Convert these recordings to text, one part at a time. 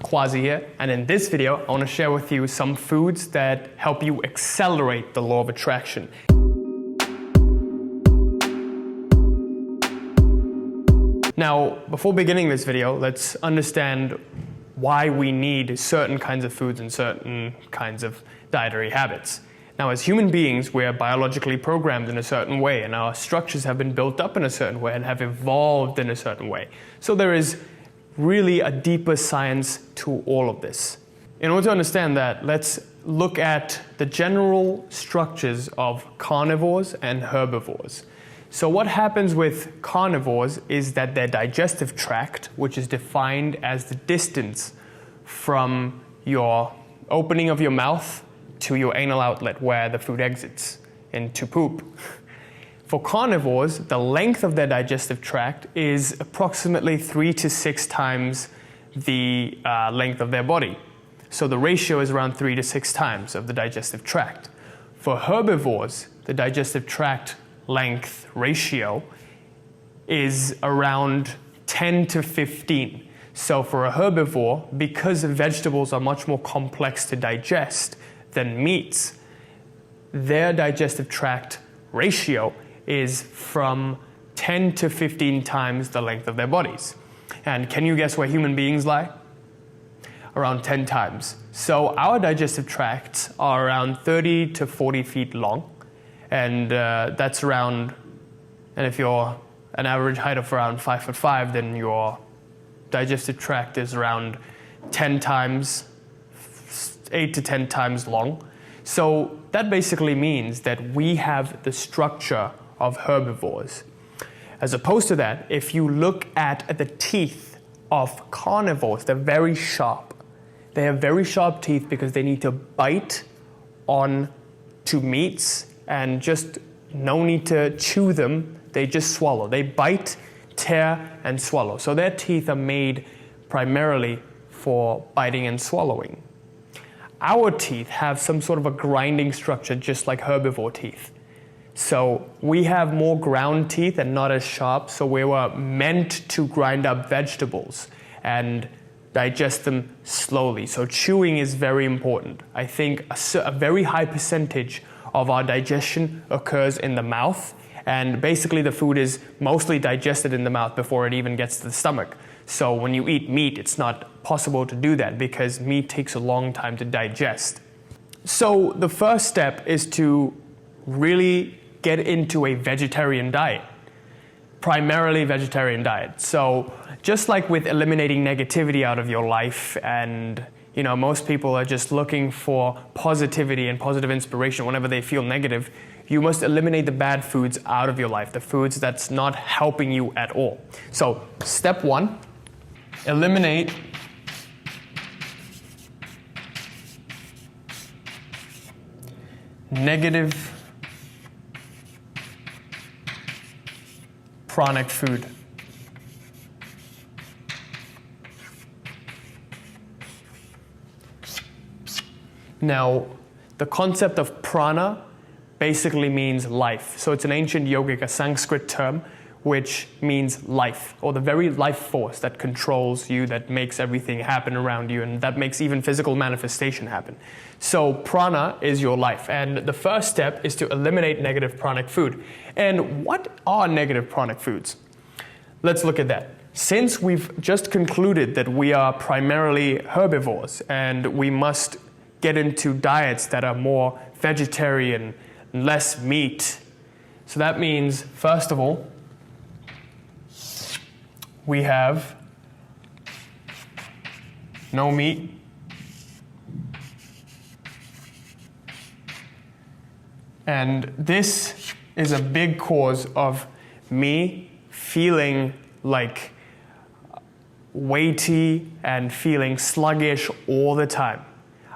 Quazi here, and in this video I want to share with you some foods that help you accelerate the law of attraction. Now, before beginning this video, let's understand why we need certain kinds of foods and certain kinds of dietary habits. Now, as human beings, we're biologically programmed in a certain way, and our structures have been built up in a certain way and have evolved in a certain way. So there is really a deeper science to all of this. In order to understand that, let's look at the general structures of carnivores and herbivores. So what happens with carnivores is that their digestive tract, which is defined as the distance from your opening of your mouth to your anal outlet where the food exits into poop. For carnivores, the length of their digestive tract is approximately 3 to 6 times the length of their body. So the ratio is around 3 to 6 times of the digestive tract. For herbivores, the digestive tract length ratio is around 10 to 15. So for a herbivore, because vegetables are much more complex to digest than meats, their digestive tract ratio is from 10 to 15 times the length of their bodies. And can you guess where human beings lie? Around 10 times. So our digestive tracts are around 30 to 40 feet long, and that's around, and if you're an average height of around 5'5", then your digestive tract is around 10 times, 8 to 10 times long. So that basically means that we have the structure of herbivores. As opposed to that, if you look at the teeth of carnivores, they're very sharp. They have very sharp teeth because they need to bite on to meats and just no need to chew them, they just swallow. They bite, tear, and swallow. So their teeth are made primarily for biting and swallowing. Our teeth have some sort of a grinding structure just like herbivore teeth. So we have more ground teeth and not as sharp, so we were meant to grind up vegetables and digest them slowly. So chewing is very important. I think a very high percentage of our digestion occurs in the mouth, and basically the food is mostly digested in the mouth before it even gets to the stomach. So when you eat meat, it's not possible to do that because meat takes a long time to digest. So the first step is to really get into a vegetarian diet, primarily vegetarian diet. So just like with eliminating negativity out of your life, and most people are just looking for positivity and positive inspiration whenever they feel negative, you must eliminate the bad foods out of your life, the foods that's not helping you at all. So step 1, eliminate negative pranic food. Now, the concept of prana basically means life. So it's an ancient yogic, a Sanskrit term, which means life, or the very life force that controls you, that makes everything happen around you, and that makes even physical manifestation happen. So prana is your life, and the first step is to eliminate negative pranic food. And what are negative pranic foods? Let's look at that. Since we've just concluded that we are primarily herbivores and we must get into diets that are more vegetarian, less meat, so that means, first of all, we have no meat, and this is a big cause of me feeling like weighty and feeling sluggish all the time.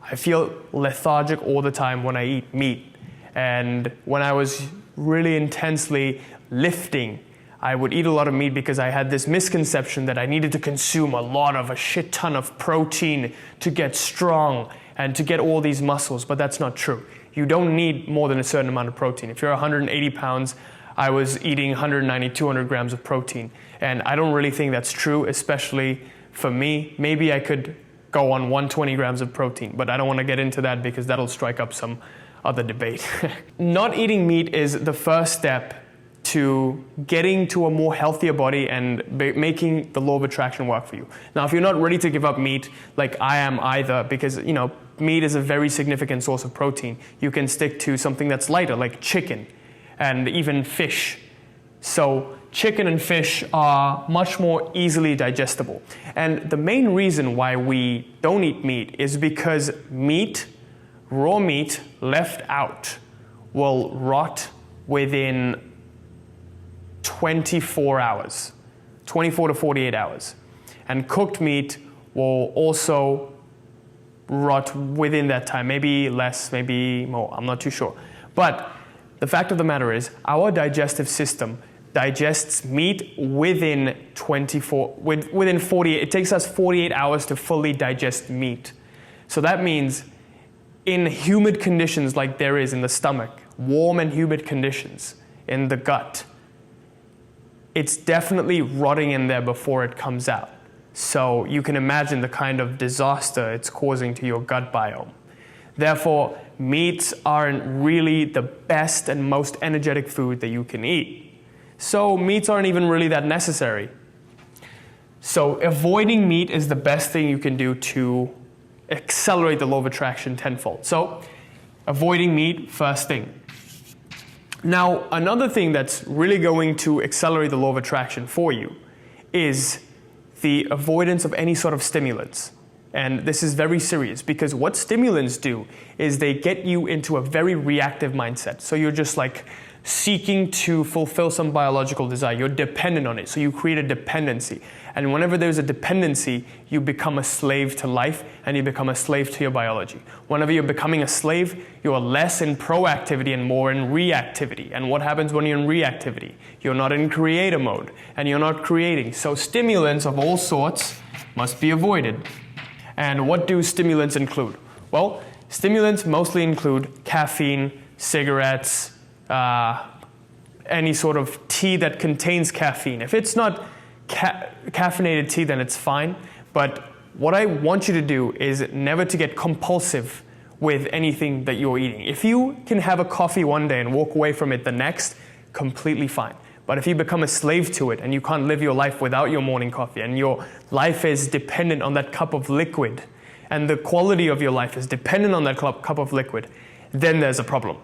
I feel lethargic all the time when I eat meat, and when I was really intensely lifting, I would eat a lot of meat because I had this misconception that I needed to consume a shit ton of protein to get strong and to get all these muscles, but that's not true. You don't need more than a certain amount of protein. If you're 180 pounds, I was eating 190, 200 grams of protein, and I don't really think that's true, especially for me. Maybe I could go on 120 grams of protein, but I don't want to get into that because that'll strike up some other debate. Not eating meat is the first step to getting to a more healthier body and making the law of attraction work for you. Now, if you're not ready to give up meat, like I am either, because meat is a very significant source of protein, you can stick to something that's lighter, like chicken and even fish. So chicken and fish are much more easily digestible. And the main reason why we don't eat meat is because raw meat left out will rot within 24 hours, 24 to 48 hours. And cooked meat will also rot within that time, maybe less, maybe more, I'm not too sure. But the fact of the matter is, our digestive system digests meat within 48, it takes us 48 hours to fully digest meat. So that means in humid conditions like there is in the stomach, warm and humid conditions in the gut, it's definitely rotting in there before it comes out. So you can imagine the kind of disaster it's causing to your gut biome. Therefore, meats aren't really the best and most energetic food that you can eat. So meats aren't even really that necessary. So avoiding meat is the best thing you can do to accelerate the law of attraction tenfold. So avoiding meat, first thing. Now, another thing that's really going to accelerate the law of attraction for you is the avoidance of any sort of stimulants. And this is very serious because what stimulants do is they get you into a very reactive mindset. So you're just like seeking to fulfill some biological desire. You're dependent on it. So you create a dependency. And whenever there's a dependency, you become a slave to life and you become a slave to your biology. Whenever you're becoming a slave, you're less in proactivity and more in reactivity. And what happens when you're in reactivity? You're not in creator mode and you're not creating. So stimulants of all sorts must be avoided. And what do stimulants include? Well, stimulants mostly include caffeine, cigarettes, any sort of tea that contains caffeine. If it's not caffeinated tea, then it's fine. But what I want you to do is never to get compulsive with anything that you're eating. If you can have a coffee one day and walk away from it the next, completely fine. But if you become a slave to it and you can't live your life without your morning coffee and your life is dependent on that cup of liquid and the quality of your life is dependent on that cup of liquid, then there's a problem.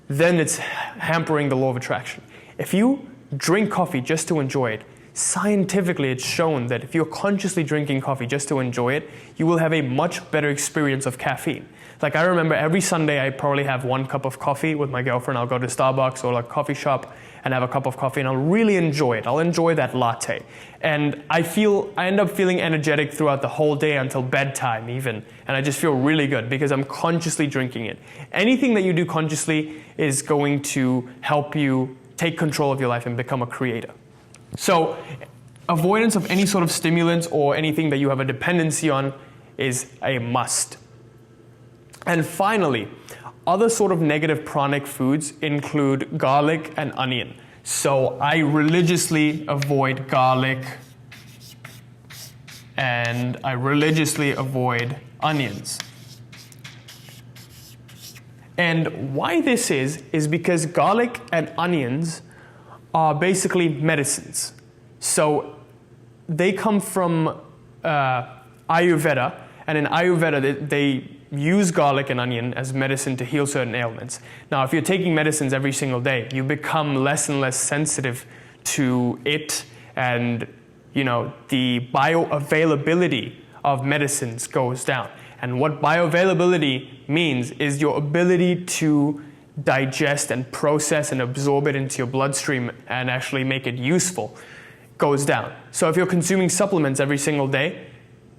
Then it's hampering the law of attraction. If you drink coffee just to enjoy it, scientifically it's shown that if you're consciously drinking coffee just to enjoy it, you will have a much better experience of caffeine. Like I remember every Sunday I probably have 1 cup of coffee with my girlfriend. I'll go to Starbucks or a coffee shop and have a cup of coffee and I'll really enjoy it. I'll enjoy that latte. And I end up feeling energetic throughout the whole day until bedtime even. And I just feel really good because I'm consciously drinking it. Anything that you do consciously is going to help you take control of your life and become a creator. So avoidance of any sort of stimulants or anything that you have a dependency on is a must. And finally, other sort of negative pranic foods include garlic and onion. So I religiously avoid garlic and I religiously avoid onions. And why this is because garlic and onions are basically medicines. So they come from Ayurveda, and in Ayurveda they use garlic and onion as medicine to heal certain ailments. Now, if you're taking medicines every single day, you become less and less sensitive to it, and the bioavailability of medicines goes down. And what bioavailability means is your ability to digest and process and absorb it into your bloodstream and actually make it useful goes down. So if you're consuming supplements every single day,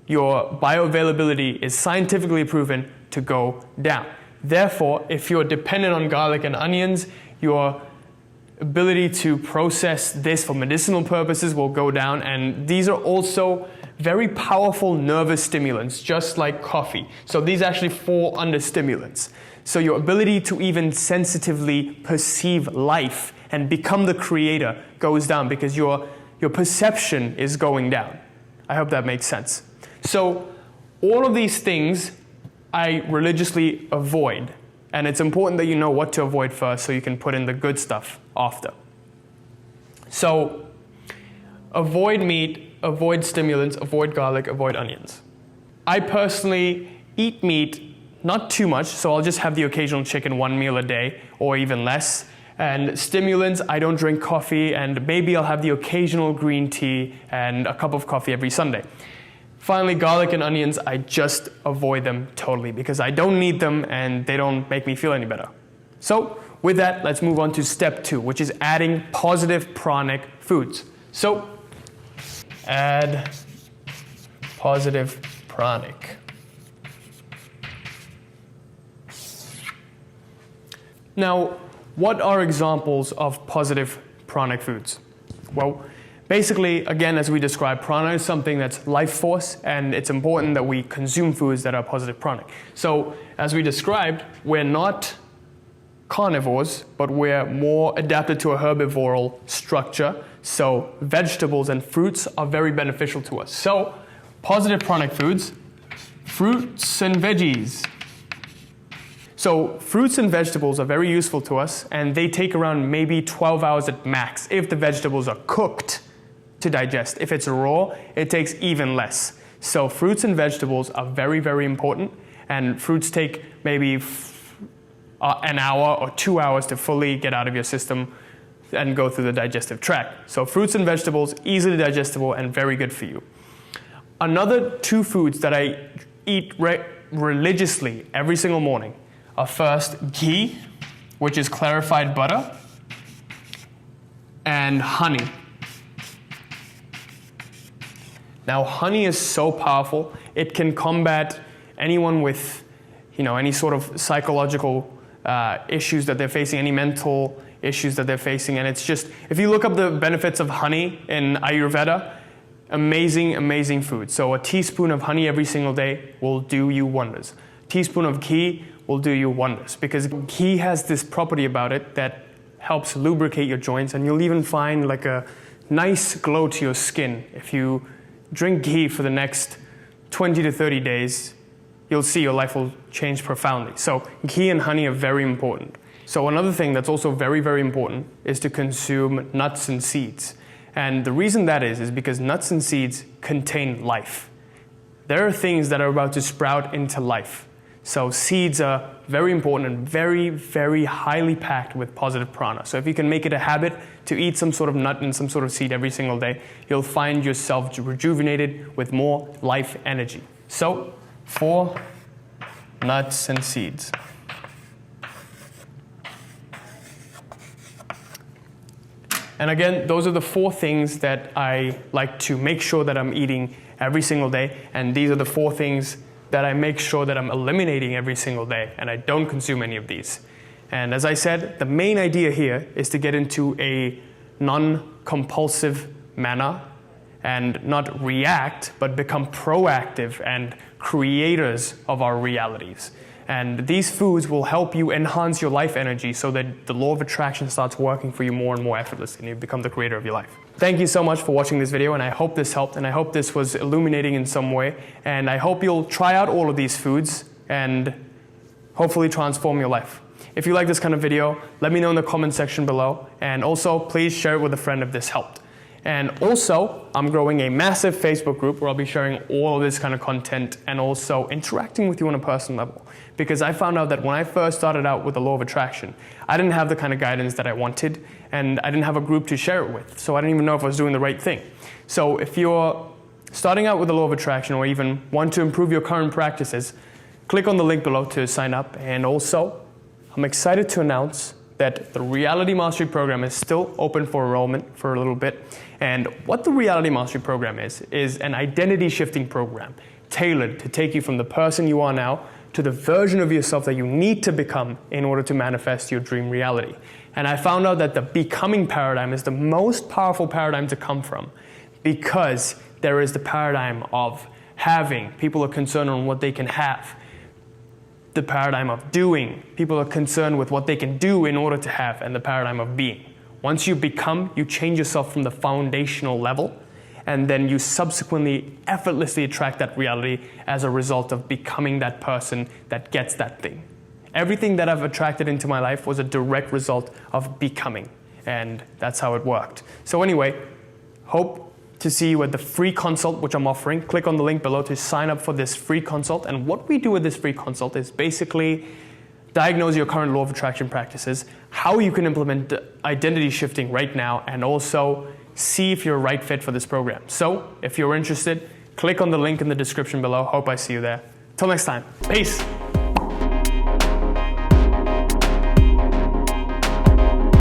your bioavailability is scientifically proven to go down. Therefore, if you're dependent on garlic and onions, your ability to process this for medicinal purposes will go down, and these are also very powerful nervous stimulants, just like coffee. So these actually fall under stimulants. So your ability to even sensitively perceive life and become the creator goes down because your perception is going down. I hope that makes sense. So all of these things I religiously avoid. And it's important that you know what to avoid first so you can put in the good stuff after. So avoid meat, avoid stimulants, avoid garlic, avoid onions. I personally eat meat not too much, so I'll just have the occasional chicken one meal a day or even less. And stimulants, I don't drink coffee, and maybe I'll have the occasional green tea and a cup of coffee every Sunday. Finally, garlic and onions, I just avoid them totally because I don't need them and they don't make me feel any better. So with that, let's move on to step 2, which is adding positive pranic foods. So add positive pranic. Now, what are examples of positive pranic foods? Well, basically, again, as we described, prana is something that's life force, and it's important that we consume foods that are positive pranic. So, as we described, we're not carnivores, but we're more adapted to a herbivoral structure. So, vegetables and fruits are very beneficial to us. So, positive pranic foods, fruits and veggies. So fruits and vegetables are very useful to us, and they take around maybe 12 hours at max if the vegetables are cooked to digest. If it's raw, it takes even less. So fruits and vegetables are very, very important, and fruits take maybe an hour or 2 hours to fully get out of your system and go through the digestive tract. So fruits and vegetables, easily digestible and very good for you. Another 2 foods that I eat religiously every single morning are first ghee, which is clarified butter, and honey. Now, honey is so powerful. It can combat anyone with, any sort of psychological issues that they're facing, any mental issues that they're facing. And it's just, if you look up the benefits of honey in Ayurveda, amazing, amazing food. So a teaspoon of honey every single day will do you wonders. A teaspoon of ghee will do you wonders because ghee has this property about it that helps lubricate your joints, and you'll even find like a nice glow to your skin. If you drink ghee for the next 20 to 30 days, you'll see your life will change profoundly. So ghee and honey are very important. So another thing that's also very, very important is to consume nuts and seeds. And the reason that is because nuts and seeds contain life. There are things that are about to sprout into life. So seeds are very important and very, very highly packed with positive prana. So if you can make it a habit to eat some sort of nut and some sort of seed every single day, you'll find yourself rejuvenated with more life energy. So 4 nuts and seeds. And again, those are the 4 things that I like to make sure that I'm eating every single day. And these are the 4 things that I make sure that I'm eliminating every single day, and I don't consume any of these. And as I said, the main idea here is to get into a non-compulsive manner and not react, but become proactive and creators of our realities. And these foods will help you enhance your life energy so that the law of attraction starts working for you more and more effortlessly, and you become the creator of your life. Thank you so much for watching this video, and I hope this helped, and I hope this was illuminating in some way, and I hope you'll try out all of these foods and hopefully transform your life. If you like this kind of video, let me know in the comment section below, and also please share it with a friend if this helped. And also, I'm growing a massive Facebook group where I'll be sharing all of this kind of content and also interacting with you on a personal level. Because I found out that when I first started out with the law of attraction, I didn't have the kind of guidance that I wanted, and I didn't have a group to share it with. So I didn't even know if I was doing the right thing. So if you're starting out with the law of attraction or even want to improve your current practices, click on the link below to sign up. And also, I'm excited to announce that the Reality Mastery Program is still open for enrollment for a little bit. And what the Reality Mastery Program is an identity shifting program tailored to take you from the person you are now to the version of yourself that you need to become in order to manifest your dream reality. And I found out that the becoming paradigm is the most powerful paradigm to come from, because there is the paradigm of having. People are concerned on what they can have. The paradigm of doing. People are concerned with what they can do in order to have, and the paradigm of being. Once you become, you change yourself from the foundational level, and then you subsequently effortlessly attract that reality as a result of becoming that person that gets that thing. Everything that I've attracted into my life was a direct result of becoming, and that's how it worked. So anyway, hope to see you at the free consult which I'm offering. Click on the link below to sign up for this free consult. And what we do with this free consult is basically diagnose your current law of attraction practices, how you can implement identity shifting right now, and also see if you're a right fit for this program. So if you're interested, click on the link in the description below. Hope I see you there. Till next time, peace.